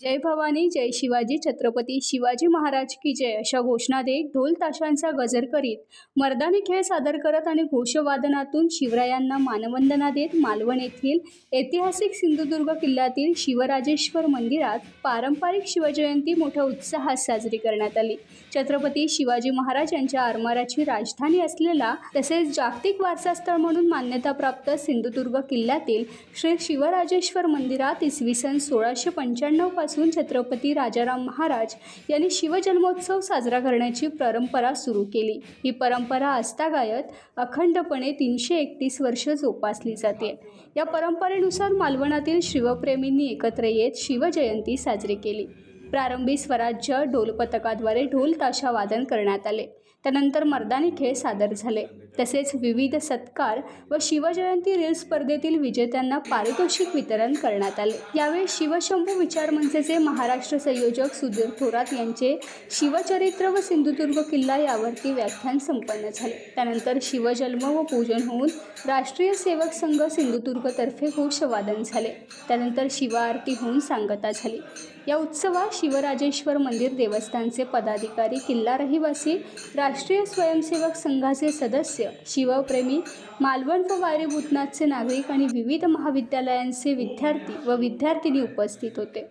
जय भवानी जय शिवाजी छत्रपती शिवाजी महाराज की जय अशा घोषणा देत ढोल ताशांचा गजर करीत मर्दानी खेळ सादर करत आणि घोषवादनातून शिवरायांना मानवंदना देत मालवण येथील ऐतिहासिक सिंधुदुर्ग किल्ल्यातील शिवराजेश्वर मंदिरात पारंपरिक शिवजयंती मोठ्या उत्साहात साजरी करण्यात आली। छत्रपती शिवाजी महाराज यांच्या आरमाराची राजधानी असलेला तसेच जागतिक वारसा स्थळ म्हणून मान्यताप्राप्त सिंधुदुर्ग किल्ल्यातील श्री शिवराजेश्वर मंदिरात इसवी सन 1695 पासून छत्रपती राजाराम महाराज यांनी शिवजन्मोत्सव साजरा करण्याची परंपरा सुरू केली। ही परंपरा आजतागायत अखंडपणे 331 वर्ष जोपासली जाते। या परंपरेनुसार मालवणातील शिवप्रेमींनी एकत्र येत शिवजयंती साजरी केली। प्रारंभी स्वराज्य ढोल पथकाद्वारे ढोल ताशा वादन करण्यात आले। त्यानंतर मर्दानी खेळ सादर झाले। तसेच विविध सत्कार व शिवजयंती रील स्पर्धेतील विजेत्यांना पारितोषिक वितरण करण्यात आले। यावेळी शिवशंभू विचार मंचचे महाराष्ट्र संयोजक सुधीर थोरात यांचे शिवचरित्र व सिंधुदुर्ग किल्ला यावरती व्याख्यान संपन्न झाले। त्यानंतर शिवजन्म व पूजन होऊन राष्ट्रीय सेवक संघ सिंधुदुर्ग तर्फे घोषवादन झाले। त्यानंतर शिवआरती होऊन सांगता झाली। या उत्सवात शिवराजेश्वर मंदिर देवस्थानचे पदाधिकारी, किल्ला रहिवासी, राष्ट्रीय स्वयंसेवक संघाचे सदस्य, शिवप्रेमी, मालवण व वारी भूतनाथचे नागरिक आणि विविध महाविद्यालयांचे विद्यार्थी व विद्यार्थिनी उपस्थित होते।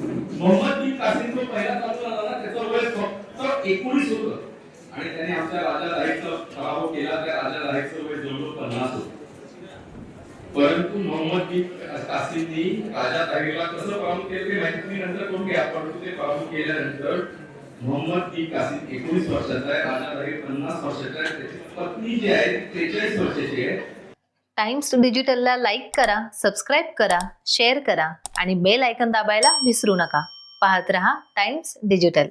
मोहम्मद बिन कासिम जो पहिला चालू झाला ना, त्याचं वय फक्त 19 होतं आणि त्याने आमच्या राजा राहीचा पराभव केला। त्या राजा राहीचं वय जवळजवळ 50 होतं। परंतु मोहम्मद बिन कासिमनी राजा राहीला कसं पराभव केलं ते माहिती तुम्ही नंतर करून घ्या। परंतु ते पराभव केल्यानंतर मोहम्मद बिन कासिम 19 वर्षाचा आहे, राजा राही 50 वर्षाचा आहे, त्याची पत्नी जी आहे 43 वर्षाची आहे। टाइम्स डिजिटलला लाईक करा, सबस्क्राइब करा, शेअर करा आणि बेल आयकॉन दाबायला विसरू नका। पाहत रहा टाइम्स डिजिटल।